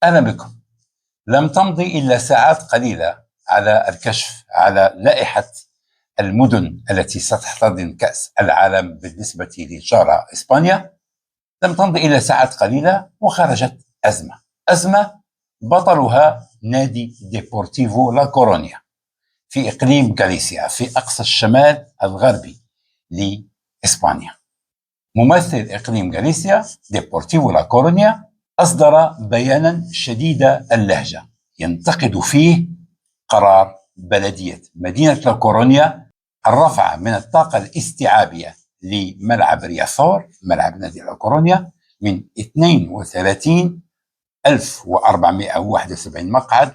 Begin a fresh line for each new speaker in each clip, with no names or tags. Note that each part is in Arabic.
أهلا بكم. لم تمضي إلا ساعات قليلة على الكشف على لائحة المدن التي ستحتضن كأس العالم بالنسبة لجارة إسبانيا. لم تمضي إلا ساعات قليلة وخرجت أزمة بطلها نادي ديبورتيفو لا كورونيا في إقليم غاليسيا في أقصى الشمال الغربي لإسبانيا. ممثل إقليم غاليسيا ديبورتيفو لا كورونيا أصدر بيانا شديد اللهجة ينتقد فيه قرار بلدية مدينة لا كورونيا الرفع من الطاقة الاستيعابية لملعب رياثور ملعب نادي لا كورونيا من 32,471 مقعد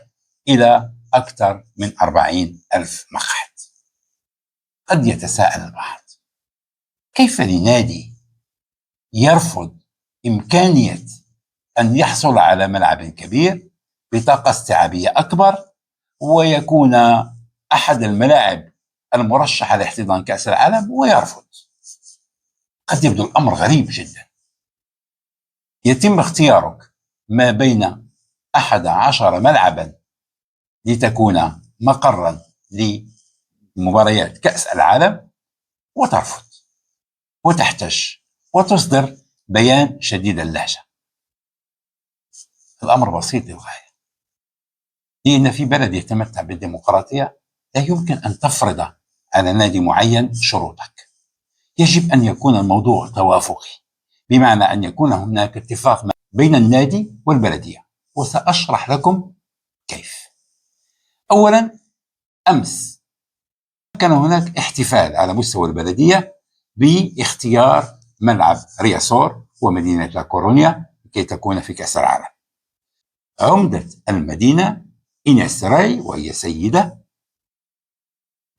إلى أكثر من 40,000 مقعد. قد يتساءل البعض: كيف لنادي يرفض إمكانية أن يحصل على ملعب كبير بطاقة استيعابية أكبر ويكون أحد الملاعب المرشحة لاحتضان كأس العالم ويرفض؟ قد يبدو الأمر غريب جدا. يتم اختيارك ما بين 11 ملعبا لتكون مقرا لمباريات كأس العالم وترفض وتحتج وتصدر بيان شديد اللهجة. الأمر بسيط للغاية، لأن في بلد يتمتع بالديمقراطية لا يمكن أن تفرض على نادي معين شروطك. يجب أن يكون الموضوع توافقي، بمعنى أن يكون هناك اتفاق بين النادي والبلدية، وسأشرح لكم كيف. أولا، أمس كان هناك احتفال على مستوى البلدية باختيار ملعب رياثور ومدينة لا كورونيا كي تكون في كأس العالم. عمدة المدينة إينيس راي وهي سيدة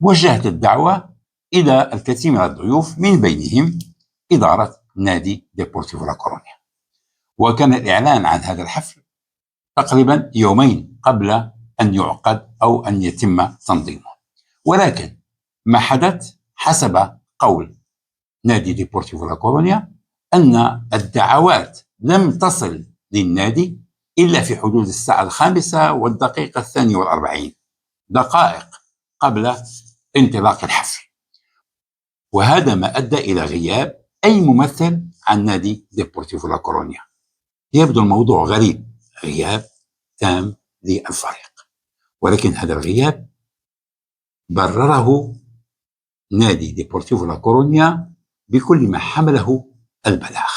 وجهت الدعوة إلى الكثير من الضيوف من بينهم إدارة نادي ديبورتيفو لا كورونيا، وكان الإعلان عن هذا الحفل تقريبا يومين قبل أن يعقد أو أن يتم تنظيمه. ولكن ما حدث حسب قول نادي ديبورتيفو لا كورونيا أن الدعوات لم تصل للنادي إلا في حدود الساعة 5:42 دقائق قبل انطلاق الحفل، وهذا ما أدى إلى غياب أي ممثل عن نادي ديبورتيفو لا كورونيا. يبدو الموضوع غريب، غياب تام للفريق، ولكن هذا الغياب برره نادي ديبورتيفو لا كورونيا بكل ما حمله البلاغ،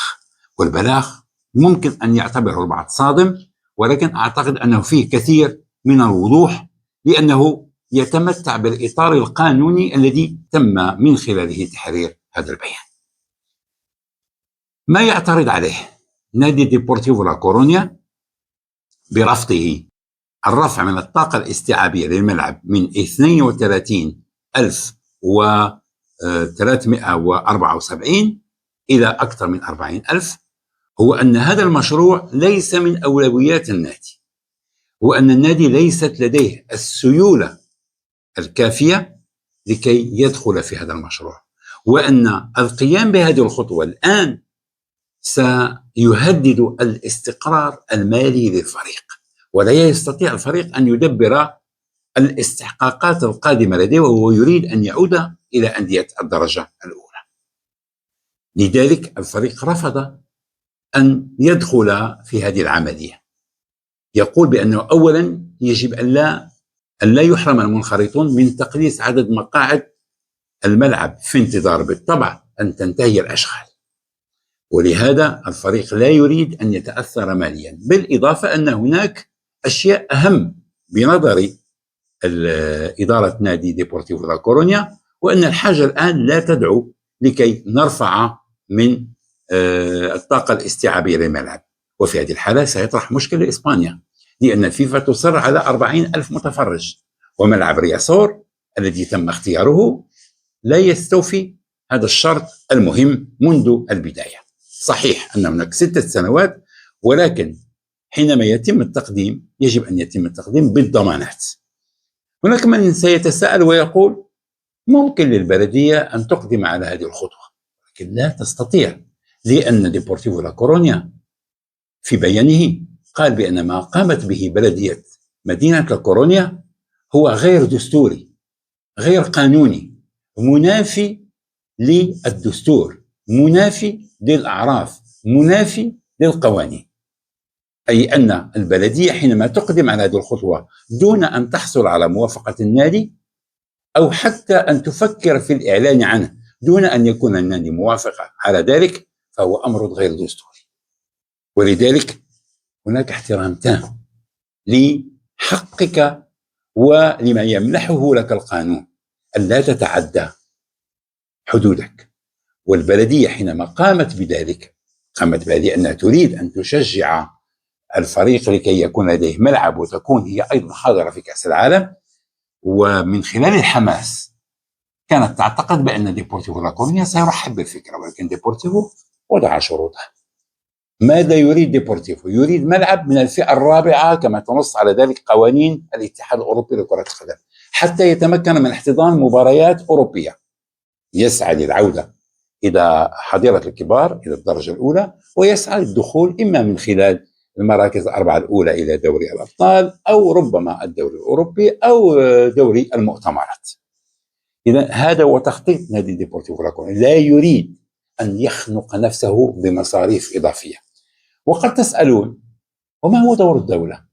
والبلاغ ممكن أن يعتبره البعض صادم، ولكن أعتقد أنه فيه كثير من الوضوح، لأنه يتمتع بالإطار القانوني الذي تم من خلاله تحرير هذا البيان. ما يعترض عليه نادي ديبورتيفو لا كورونيا برفضه الرفع من الطاقة الاستيعابية للملعب من 32,374 إلى أكثر من 40,000 هو أن هذا المشروع ليس من أولويات النادي، وأن النادي ليست لديه السيولة الكافية لكي يدخل في هذا المشروع، وأن القيام بهذه الخطوة الآن سيهدد الاستقرار المالي للفريق، ولا يستطيع الفريق أن يدبر الاستحقاقات القادمة لديه، وهو يريد أن يعود إلى أندية الدرجة الأولى. لذلك الفريق رفض أن يدخل في هذه العملية. يقول بأنه أولا يجب أن لا يحرم المنخرطون من تقليص عدد مقاعد الملعب في انتظار بالطبع أن تنتهي الأشغال، ولهذا الفريق لا يريد أن يتأثر ماليا، بالإضافة أن هناك أشياء أهم بنظر إدارة نادي ديبورتيفو لا كورونيا، وأن الحاجة الآن لا تدعو لكي نرفع من الطاقة الاستيعابية للملعب. وفي هذه الحالة سيطرح مشكلة لإسبانيا، لأن الفيفا تصر على 40,000 متفرج، وملعب رياثور الذي تم اختياره لا يستوفي هذا الشرط المهم منذ البداية. صحيح أن هناك 6 سنوات، ولكن حينما يتم التقديم يجب أن يتم التقديم بالضمانات. هناك من سيتساءل ويقول ممكن للبلدية أن تقدم على هذه الخطوة، لكن لا تستطيع، لأن ديبورتيفو لا كورونيا في بيانه قال بأن ما قامت به بلدية مدينة لاكورونيا هو غير دستوري، غير قانوني، منافي للدستور، منافي للأعراف، منافي للقوانين. أي أن البلدية حينما تقدم على هذه الخطوة دون أن تحصل على موافقة النادي، أو حتى أن تفكر في الإعلان عنه دون أن يكون النادي موافق على ذلك، فهو أمر غير دستوري. ولذلك هناك احترام تام لحقك ولما يمنحه لك القانون، أن لا تتعدى حدودك. والبلدية حينما قامت بذلك، قامت بهذه أنها تريد أن تشجع الفريق لكي يكون لديه ملعب وتكون هي أيضا حاضرة في كأس العالم، ومن خلال الحماس كانت تعتقد بأن ديبورتيفو لاكورونيا سيرحب بالفكرة، ولكن ديبورتيفو وضع شروطه. ماذا يريد ديبورتيفو؟ يريد ملعب من الفئة الرابعة كما تنص على ذلك قوانين الاتحاد الأوروبي لكرة القدم، حتى يتمكن من احتضان مباريات أوروبية. يسعى للعودة إلى حظيرة الكبار إلى الدرجة الأولى، ويسعى للدخول إما من خلال المراكز الأربعة الأولى إلى دوري الأبطال، أو ربما الدوري الأوروبي، أو دوري المؤتمرات. إذا هذا هو تخطيط نادي ديبورتيفو لاكورونيا، لا يريد أن يخنق نفسه بمصاريف إضافية. وقد تسألون وما هو دور الدولة؟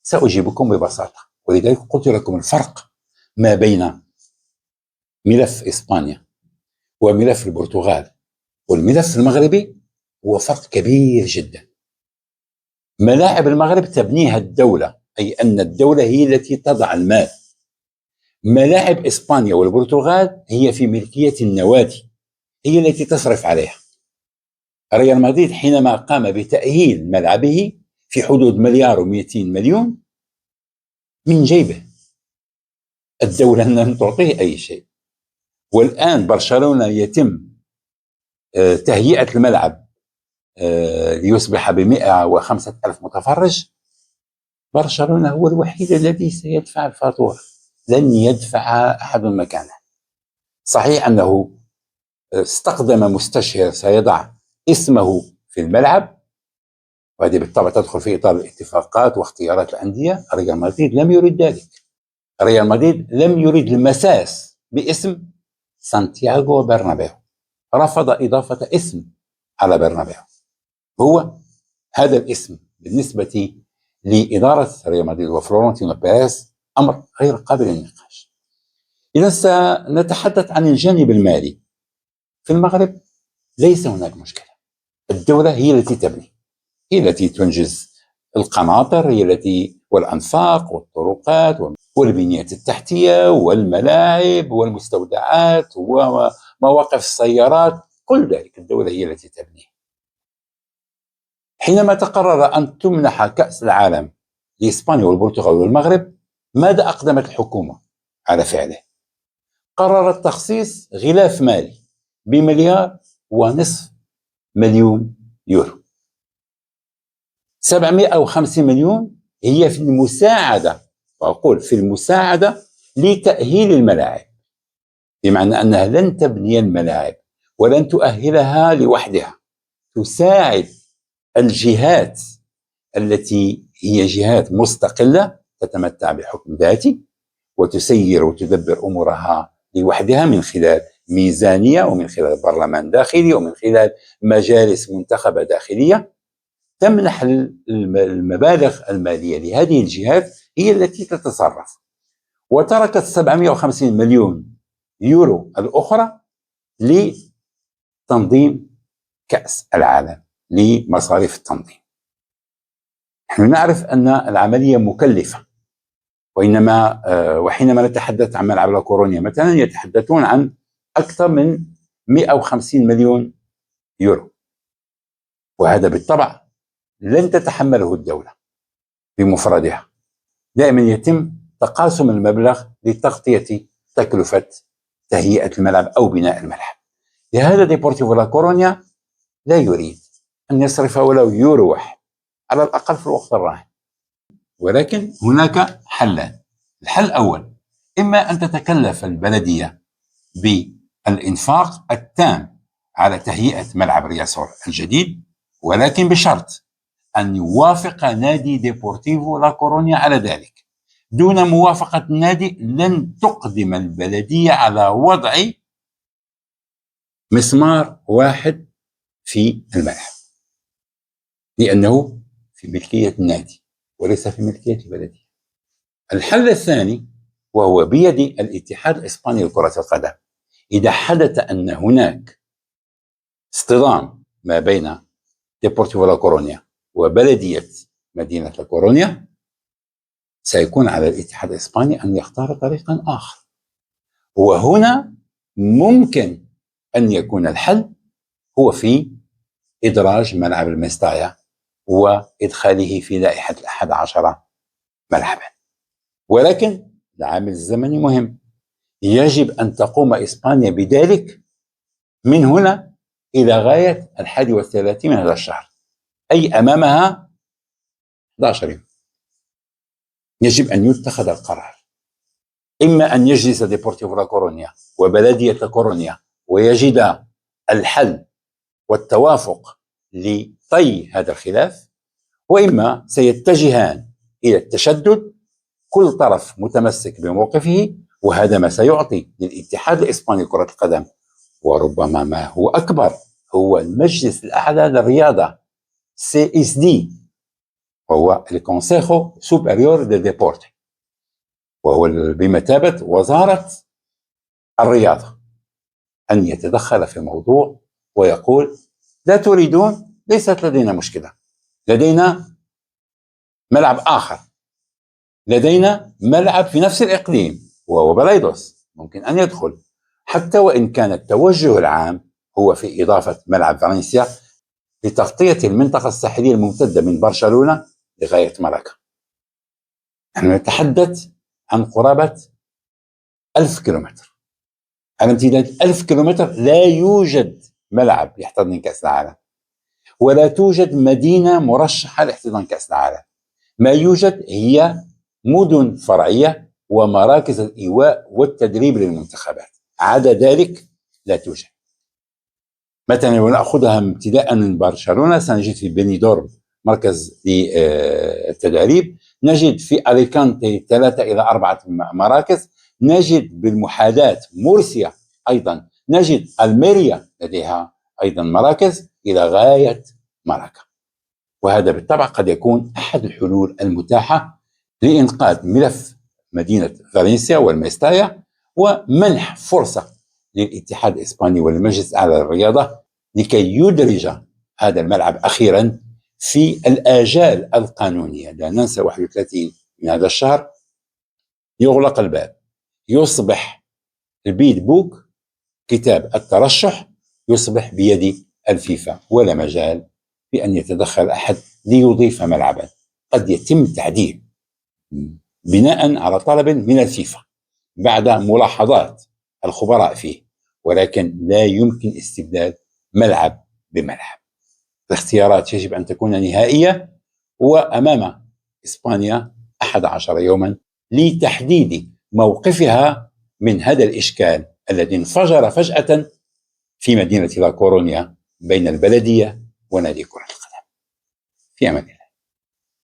سأجيبكم ببساطة، ولذلك قلت لكم الفرق ما بين ملف إسبانيا وملف البرتغال والملف المغربي هو فرق كبير جدا. ملاعب المغرب تبنيها الدولة، أي أن الدولة هي التي تضع المال. ملاعب إسبانيا والبرتغال هي في ملكية النوادي، هي التي تصرف عليها. ريال مدريد حينما قام بتأهيل ملعبه في حدود 1,200,000,000 من جيبه، الدولة لم تعطيه أي شيء. والآن برشلونة يتم تهيئة الملعب ليصبح ب105,000 متفرج. برشلونة هو الوحيد الذي سيدفع الفاتورة، لن يدفع أحد مكانه. صحيح أنه استخدم مستشار سيضع اسمه في الملعب، وهذه بالطبع تدخل في إطار الاتفاقات واختيارات الأندية. ريال مدريد لم يريد ذلك. ريال مدريد لم يريد المساس باسم سانتياغو برنابيو، رفض إضافة اسم على برنابيو. هو هذا الاسم بالنسبة لإدارة ريال مدريد وفلورنتينو بيريز أمر غير قابل للنقاش. إذا سنتحدث عن الجانب المالي في المغرب، ليس هناك مشكلة. الدولة هي التي تبني، هي التي تنجز القناطر، هي التي والأنفاق والطرقات والبنية التحتية والملاعب والمستودعات ومواقف السيارات، كل ذلك الدولة هي التي تبنيه. حينما تقرر أن تمنح كأس العالم لإسبانيا والبرتغال والمغرب، ماذا أقدمت الحكومة على فعله؟ قررت تخصيص غلاف مالي ب1.5 مليار يورو. 750 مليون هي في المساعدة، وأقول في المساعدة لتأهيل الملاعب، بمعنى أنها لن تبني الملاعب ولن تؤهلها لوحدها، تساعد الجهات التي هي جهات مستقلة تتمتع بحكم ذاتي وتسير وتدبر أمورها لوحدها من خلال ميزانية ومن خلال برلمان داخلي ومن خلال مجالس منتخبة داخلية. تمنح المبالغ المالية لهذه الجهات هي التي تتصرف، وتركت 750 مليون يورو الأخرى لتنظيم كأس العالم، لمصاريف التنظيم. نحن نعرف أن العملية مكلفة، وحينما نتحدث عن ملعب لاكورونيا مثلا يتحدثون عن أكثر من 150 مليون يورو، وهذا بالطبع لن تتحمله الدولة بمفردها. دائما يتم تقاسم المبلغ لتغطية تكلفة تهيئة الملعب أو بناء الملعب. لهذا ديبورتيفو لاكورونيا لا يريد أن يصرف ولو يورو واحد على الأقل في الوقت الراهن. ولكن هناك حلان. الحل الأول، إما أن تتكلف البلدية بالإنفاق التام على تهيئة ملعب رياسور الجديد، ولكن بشرط أن يوافق نادي ديبورتيفو لا كورونيا على ذلك. دون موافقة النادي لن تقدم البلدية على وضع مسمار واحد في الملعب، لأنه في ملكية النادي وليس في ملكية البلدية. الحل الثاني وهو بيد الاتحاد الإسباني لكرة القدم، إذا حدث أن هناك اصطدام ما بين ديبورتيفو لا كورونيا وبلدية مدينة لا كورونيا، سيكون على الاتحاد الإسباني أن يختار طريقا آخر، وهنا ممكن أن يكون الحل هو في إدراج ملعب الميستايا وإدخاله في لائحة 11 ملعبا. ولكن العامل الزمني مهم، يجب أن تقوم إسبانيا بذلك من هنا إلى غاية 31 من هذا الشهر، أي أمامها 11 يوم. يجب أن يتخذ القرار، إما أن يجلس ديبورتيفو لا كورونيا وبلدية لا كورونيا ويجد الحل والتوافق لطي هذا الخلاف، وإما سيتجهان إلى التشدد، كل طرف متمسك بموقفه، وهذا ما سيعطي للاتحاد الإسباني لكرة القدم، وربما ما هو أكبر، هو المجلس الأعلى للرياضة CSD، وهو الكونسيخو سوبريور دي ديبورتي، وهو بمثابة وزارة الرياضة، أن يتدخل في الموضوع ويقول: لا تريدون، ليست لدينا مشكلة، لدينا ملعب آخر، لدينا ملعب في نفس الإقليم وهو بلايدوس، ممكن أن يدخل، حتى وإن كان التوجه العام هو في إضافة ملعب فالنسيا لتغطية المنطقة الساحلية الممتدة من برشلونة لغاية مالاكا. نحن نتحدث عن قرابة 1000 كيلومتر. على امتداد 1000 كيلومتر لا يوجد ملعب يحتضن كأس العالم، ولا توجد مدينة مرشحة لاحتضان كأس العالم. ما يوجد هي مدن فرعية ومراكز الإيواء والتدريب للمنتخبات، عدا ذلك لا توجد. مثلا لو نأخذها ابتداء من برشلونة، سنجد في بنيدورم مركز للتدريب، نجد في أليكانتي 3 إلى 4 مراكز، نجد بالمحاذاة مورسيا أيضا، نجد الميريا لديها أيضا مراكز إلى غاية مالاكا. وهذا بالطبع قد يكون أحد الحلول المتاحة لإنقاذ ملف مدينة فالنسيا والميستايا، ومنح فرصة للاتحاد الإسباني والمجلس الأعلى للرياضة لكي يدرج هذا الملعب أخيرا في الآجال القانونية. لا ننسى 31 من هذا الشهر يغلق الباب، يصبح البيد بوك، كتاب الترشح، يصبح بيد الفيفا، ولا مجال بأن يتدخل أحد ليضيف ملعبا. قد يتم تعديل بناء على طلب من الفيفا بعد ملاحظات الخبراء فيه، ولكن لا يمكن استبدال ملعب بملعب. الاختيارات يجب أن تكون نهائية، وأمام إسبانيا 11 يوما لتحديد موقفها من هذا الإشكال الذي انفجر فجأة في مدينة لا كورونيا بين البلدية ونادي كرة القدم. في أمان الله.